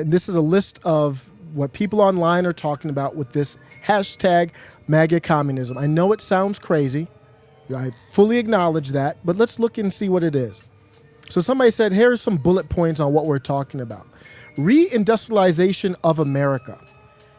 And this is a list of what people online are talking about with this hashtag magacommunism. I know it sounds crazy. I fully acknowledge that, but let's look and see what it is. So somebody said, here are some bullet points on what we're talking about. Reindustrialization of America.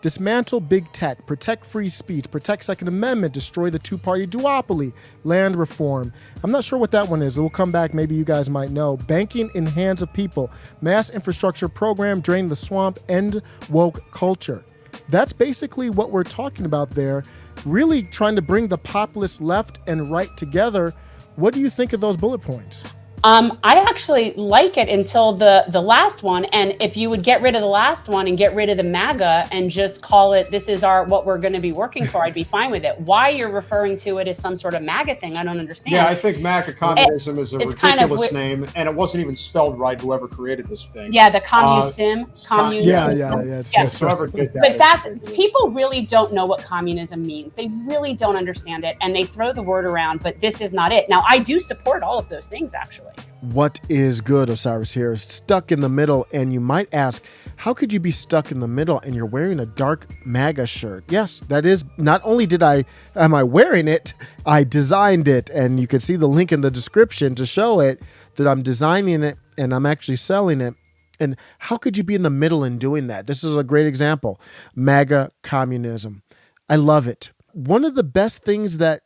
Dismantle big tech, protect free speech, protect Second Amendment, destroy the two-party duopoly, land reform. I'm not sure what that one is. It will come back. Maybe you guys might know. Banking in hands of people, mass infrastructure program, drain the swamp, end woke culture. That's basically what we're talking about there. Really trying to bring the populist left and right together. What do you think of those bullet points? I actually like it until the last one. And if you would get rid of the last one and get rid of the MAGA and just call it, this is what we're going to be working for, I'd be fine with it. Why you're referring to it as some sort of MAGA thing, I don't understand. Yeah, I think magacommunism is a ridiculous name, and it wasn't even spelled right, whoever created this thing. Yeah, the communism. Yes. Whoever did that. But that's, people really don't know what communism means. They really don't understand it, and they throw the word around, but this is not it. Now, I do support all of those things, actually. What is good, Osiris here, is stuck in the middle. And you might ask, how could you be stuck in the middle and you're wearing a dark MAGA shirt? Yes, that is, not only am I wearing it, I designed it. And you can see the link in the description to show it that I'm designing it and I'm actually selling it. And how could you be in the middle in doing that? This is a great example. MAGA communism. I love it. One of the best things that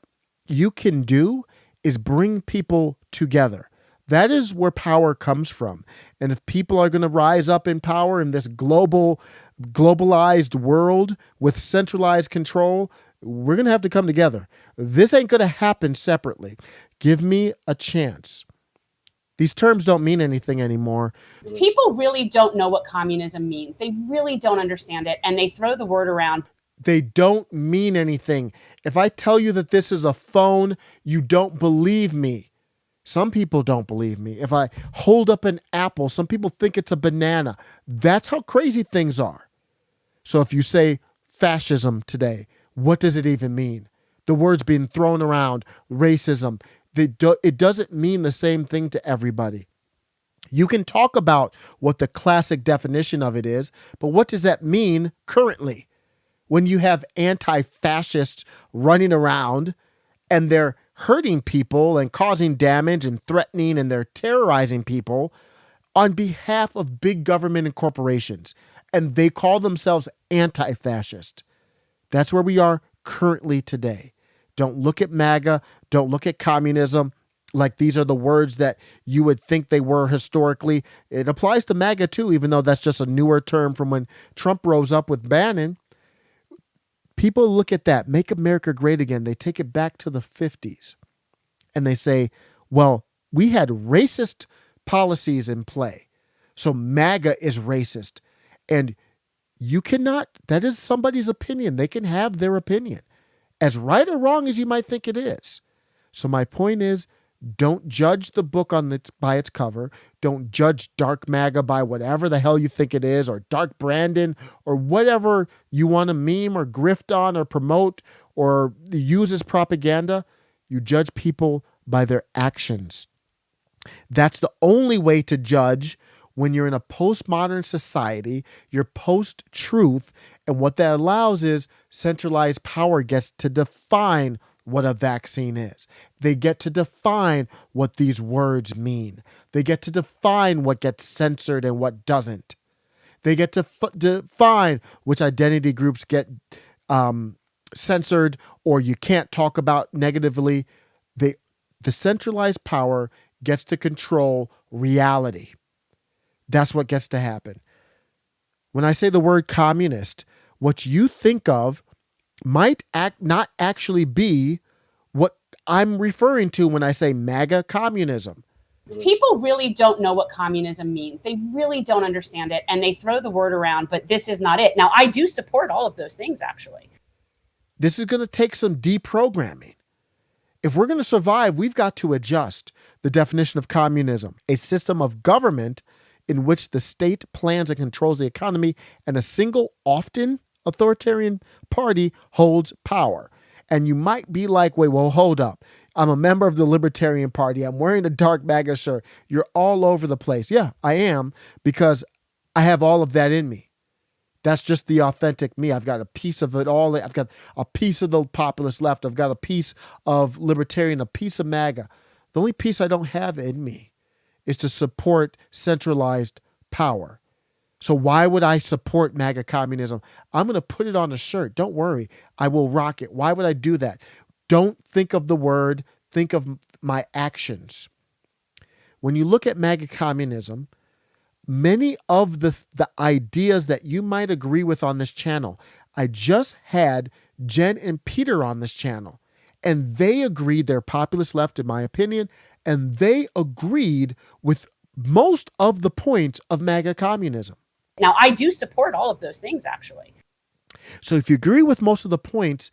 you can do is bring people together. That is where power comes from. And if people are going to rise up in power in this globalized world with centralized control, we're going to have to come together. This ain't going to happen separately. Give me a chance. These terms don't mean anything anymore. People really don't know what communism means. They really don't understand it, and they throw the word around. They don't mean anything. If I tell you that this is a phone, you don't believe me. Some people don't believe me. If I hold up an apple, some people think it's a banana. That's how crazy things are. So if you say fascism today, what does it even mean? The word's being thrown around, racism. It doesn't mean the same thing to everybody. You can talk about what the classic definition of it is, but what does that mean currently? When you have anti-fascists running around and they're hurting people and causing damage and threatening, and they're terrorizing people on behalf of big government and corporations, and they call themselves anti-fascist. That's where we are currently today. Don't look at MAGA. Don't look at communism like these are the words that you would think they were historically. It applies to MAGA too, even though that's just a newer term from when Trump rose up with Bannon. People look at that, make America great again. They take it back to the 50s and they say, well, we had racist policies in play. So MAGA is racist. And you cannot, that is somebody's opinion. They can have their opinion, as right or wrong as you might think it is. So my point is, don't judge the book by its cover. Don't judge Dark MAGA by whatever the hell you think it is, or Dark Brandon, or whatever you want to meme or grift on or promote or use as propaganda. You judge people by their actions. That's the only way to judge when you're in a postmodern society. You're post-truth, and what that allows is centralized power gets to define what a vaccine is. They get to define what these words mean. They get to define what gets censored and what doesn't. They get to define which identity groups get censored or you can't talk about negatively. The centralized power gets to control reality. That's what gets to happen. When I say the word communist, what you think of might not actually be what I'm referring to when I say MAGA communism. People really don't know what communism means. They really don't understand it, and they throw the word around, but this is not it. Now, I do support all of those things, actually. This is going to take some deprogramming. If we're going to survive, we've got to adjust the definition of communism, a system of government in which the state plans and controls the economy, and a single, often authoritarian party holds power. And you might be like, wait, well, hold up. I'm a member of the Libertarian Party. I'm wearing a dark MAGA shirt. You're all over the place. Yeah, I am, because I have all of that in me. That's just the authentic me. I've got a piece of it all. I've got a piece of the populist left. I've got a piece of libertarian, a piece of MAGA. The only piece I don't have in me is to support centralized power. So why would I support MAGA communism? I'm going to put it on a shirt. Don't worry. I will rock it. Why would I do that? Don't think of the word. Think of my actions. When you look at MAGA communism, many of the ideas that you might agree with on this channel, I just had Jen and Peter on this channel, and they agreed, they're populist left in my opinion, and they agreed with most of the points of MAGA communism. Now, I do support all of those things, actually. So if you agree with most of the points,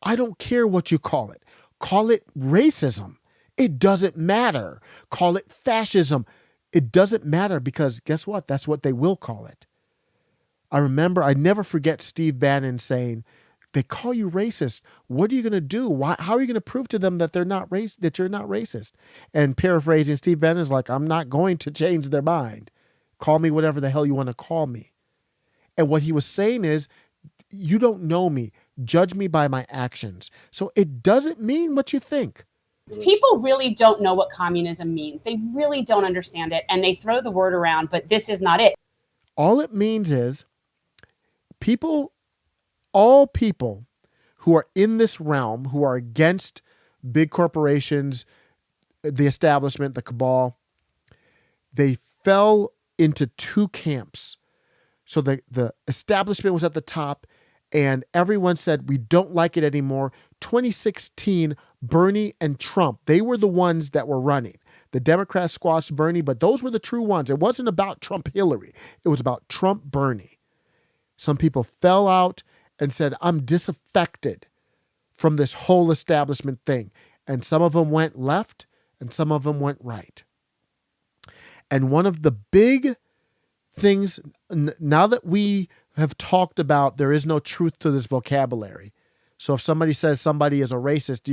I don't care what you call it. Call it racism. It doesn't matter. Call it fascism. It doesn't matter, because guess what? That's what they will call it. I never forget Steve Bannon saying, they call you racist. What are you going to do? How are you going to prove to them that that you're not racist? And paraphrasing, Steve Bannon is like, I'm not going to change their mind. Call me whatever the hell you want to call me. And what he was saying is, you don't know me. Judge me by my actions. So it doesn't mean what you think. People really don't know what communism means. They really don't understand it, and they throw the word around, but this is not it. All it means is all people who are in this realm, who are against big corporations, the establishment, the cabal, they fell into two camps. So the establishment was at the top, and everyone said, we don't like it anymore. 2016, Bernie and Trump, they were the ones that were running. The Democrats squashed Bernie, but those were the true ones. It wasn't about Trump-Hillary. It was about Trump-Bernie. Some people fell out and said, I'm disaffected from this whole establishment thing. And some of them went left and some of them went right. And one of the big things, now that we have talked about there is no truth to this vocabulary. So if somebody says somebody is a racist,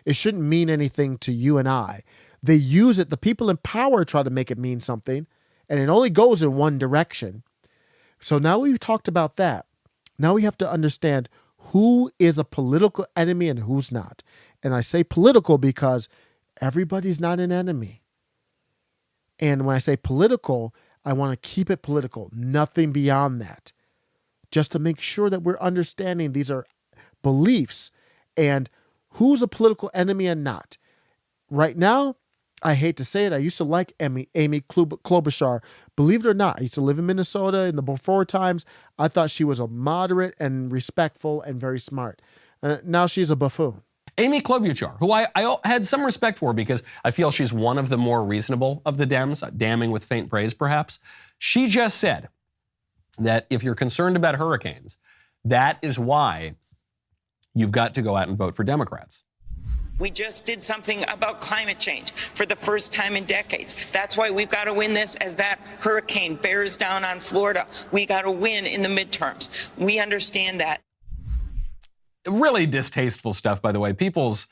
it shouldn't mean anything to you and I. They use it. The people in power try to make it mean something, and it only goes in one direction. So now we've talked about that. Now we have to understand who is a political enemy and who's not. And I say political because everybody's not an enemy. And when I say political, I want to keep it political, nothing beyond that, just to make sure that we're understanding these are beliefs and who's a political enemy and not. Right now, I hate to say it, I used to like Amy Klobuchar. Believe it or not, I used to live in Minnesota in the before times. I thought she was a moderate and respectful and very smart. Now she's a buffoon. Amy Klobuchar, who I had some respect for because I feel she's one of the more reasonable of the Dems, damning with faint praise perhaps. She just said that if you're concerned about hurricanes, that is why you've got to go out and vote for Democrats. We just did something about climate change for the first time in decades. That's why we've got to win this as that hurricane bears down on Florida. We got to win in the midterms. We understand that. Really distasteful stuff, by the way. People's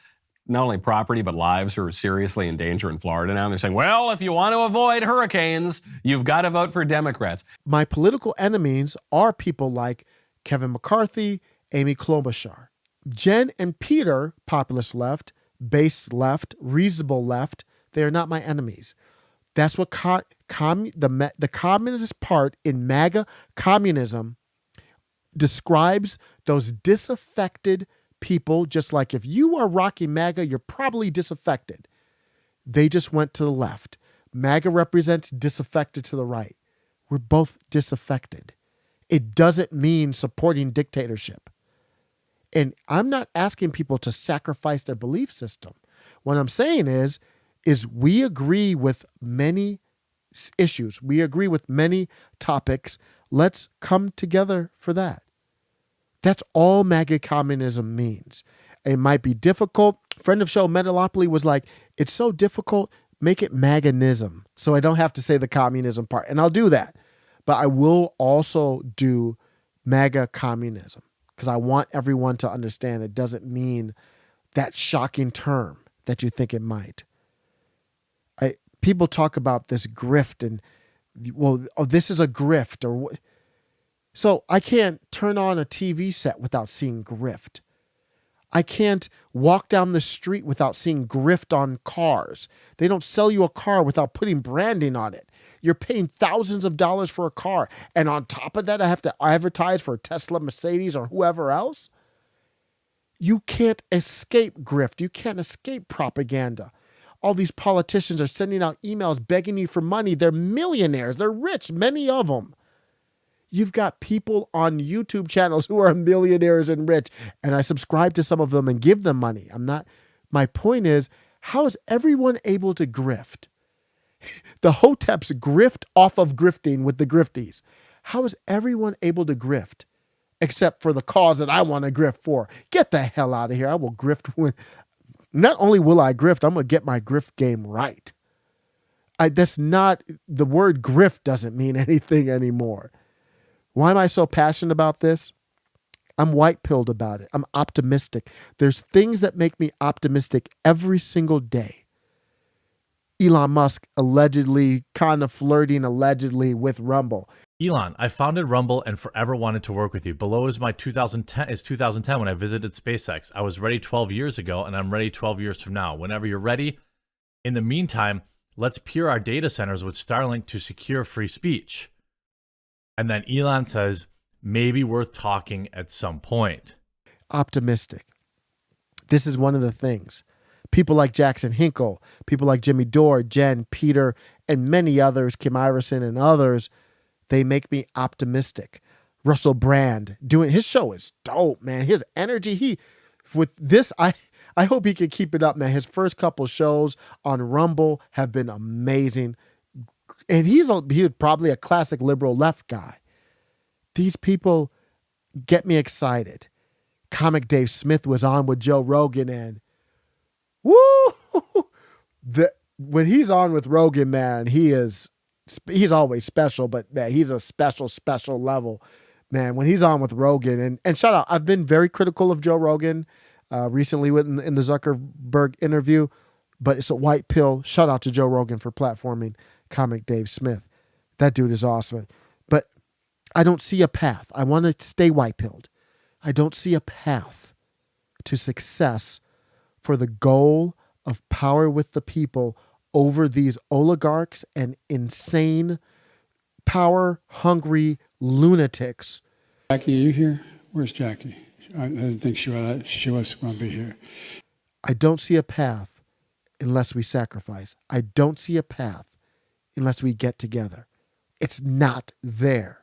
not only property but lives are seriously in danger in Florida now. And they're saying, well, if you want to avoid hurricanes, you've got to vote for Democrats. My political enemies are people like Kevin McCarthy, Amy Klobuchar. Jen and Peter, populist left, base left, reasonable left, they are not my enemies. That's what the communist part in MAGA communism describes those disaffected people, just like if you are rocking MAGA, you're probably disaffected. They just went to the left. MAGA represents disaffected to the right. We're both disaffected. It doesn't mean supporting dictatorship. And I'm not asking people to sacrifice their belief system. What I'm saying is we agree with many issues. We agree with many topics. Let's come together for that. That's all MAGA communism means. It might be difficult. Friend of show Metalopoly was like, it's so difficult, make it MAGAnism. So I don't have to say the communism part. And I'll do that. But I will also do MAGA communism because I want everyone to understand it doesn't mean that shocking term that you think it might. People talk about this grift and well, oh, this is a grift or what? So I can't turn on a TV set without seeing grift. I can't walk down the street without seeing grift on cars. They don't sell you a car without putting branding on it. You're paying thousands of dollars for a car. And on top of that, I have to advertise for Tesla, Mercedes, or whoever else. You can't escape grift. You can't escape propaganda. All these politicians are sending out emails begging you for money. They're millionaires. They're rich, many of them. You've got people on YouTube channels who are millionaires and rich, and I subscribe to some of them and give them money. My point is, how is everyone able to grift? The Hoteps grift off of grifting with the grifties. How is everyone able to grift? Except for the cause that I want to grift for. Get the hell out of here. I will grift when. Not only will I grift, I'm going to get my grift game right. That's not, the word grift doesn't mean anything anymore. Why am I so passionate about this? I'm white-pilled about it. I'm optimistic. There's things that make me optimistic every single day. Elon Musk allegedly kind of flirting with Rumble. Elon, I founded Rumble and forever wanted to work with you. Below is my 2010 when I visited SpaceX. I was ready 12 years ago and I'm ready 12 years from now. Whenever you're ready. In the meantime, let's peer our data centers with Starlink to secure free speech. And then Elon says, maybe worth talking at some point. Optimistic. This is one of the things. People like Jackson Hinkle, people like Jimmy Dore, Jen, Peter, and many others, Kim Iverson and others, they make me optimistic. Russell Brand doing his show is dope, man. His energy, with this, I hope he can keep it up, man. His first couple shows on Rumble have been amazing. And he's probably a classic liberal left guy. These people get me excited. Comic Dave Smith was on with Joe Rogan and woo! When he's on with Rogan, man, he's always special, but man, he's a special level, man. When he's on with Rogan, and shout out, I've been very critical of Joe Rogan recently in the Zuckerberg interview, but it's a white pill. Shout out to Joe Rogan for platforming Comic Dave Smith. That dude is awesome. But I don't see a path. I want to stay white-pilled. I don't see a path to success for the goal of power with the people over these oligarchs and insane, power-hungry lunatics. Jackie, are you here? Where's Jackie? I didn't think she was going to be here. I don't see a path unless we sacrifice. I don't see a path unless we get together. It's not there.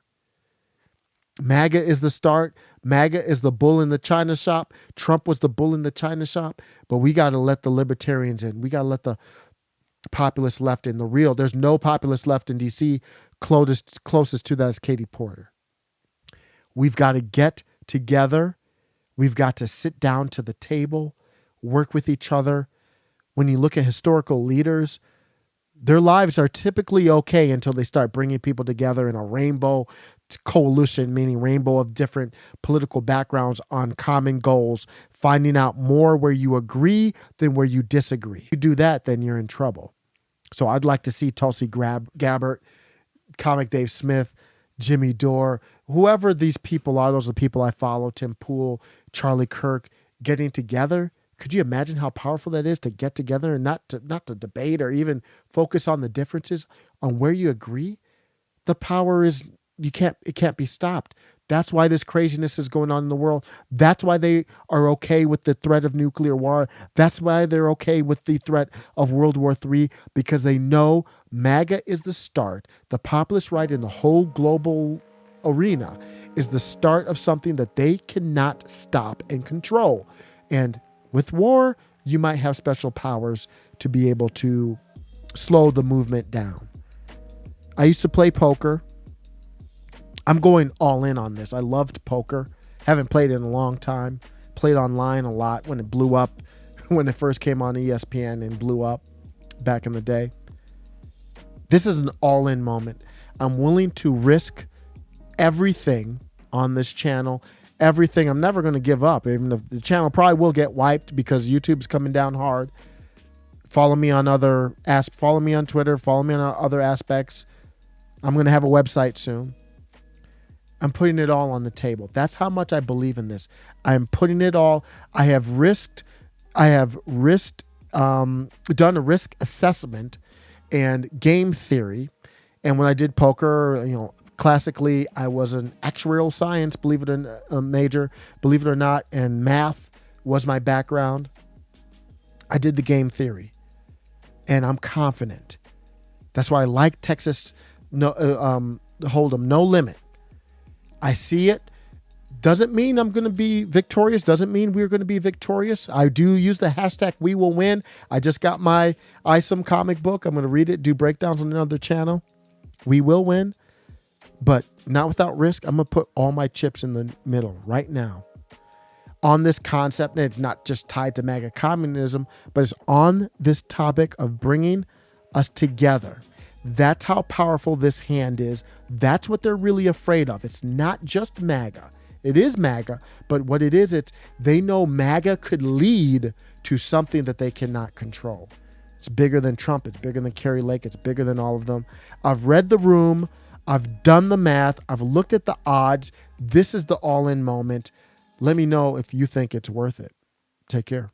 MAGA is the start. MAGA is the bull in the china shop. Trump was the bull in the china shop. But we got to let the libertarians in. We got to let the populist left in. There's no populist left in D.C. Closest to that is Katie Porter. We've got to get together. We've got to sit down to the table, work with each other. When you look at historical leaders, their lives are typically okay until they start bringing people together in a rainbow coalition, meaning rainbow of different political backgrounds on common goals, finding out more where you agree than where you disagree. If you do that, then you're in trouble. So I'd like to see Tulsi Gabbard, Comic Dave Smith, Jimmy Dore, whoever these people are, those are the people I follow, Tim Pool, Charlie Kirk, getting together. Could you imagine how powerful that is to get together and not to debate or even focus on the differences on where you agree? The power is, it can't be stopped. That's why this craziness is going on in the world. That's why they are okay with the threat of nuclear war. That's why they're okay with the threat of World War III, because they know MAGA is the start. The populist right in the whole global arena is the start of something that they cannot stop and control. And with war, you might have special powers to be able to slow the movement down. I used to play poker. I'm going all in on this. I loved poker. Haven't played it in a long time. Played online a lot when it blew up, when it first came on ESPN and blew up back in the day. This is an all-in moment. I'm willing to risk everything on this channel. Everything. I'm never going to give up. Even if the channel probably will get wiped because YouTube's coming down hard. Follow me on Twitter. Follow me on other aspects. I'm going to have a website soon. I'm putting it all on the table. That's how much I believe in this. I'm putting it all. I have done a risk assessment and game theory. And when I did poker, classically, I was an actuarial science, major, believe it or not, and math was my background. I did the game theory, and I'm confident. That's why I like Texas Hold'em, no limit. I see it. Doesn't mean I'm going to be victorious. Doesn't mean we're going to be victorious. I do use the hashtag We Will Win. I just got my ISOM comic book. I'm going to read it, do breakdowns on another channel. We will win, but not without risk. I'm going to put all my chips in the middle right now on this concept. And it's not just tied to MAGA communism, but it's on this topic of bringing us together. That's how powerful this hand is. That's what they're really afraid of. It's not just MAGA. It is MAGA, but what it is, they know MAGA could lead to something that they cannot control. It's bigger than Trump. It's bigger than Kerry Lake. It's bigger than all of them. I've read the room. I've done the math. I've looked at the odds. This is the all-in moment. Let me know if you think it's worth it. Take care.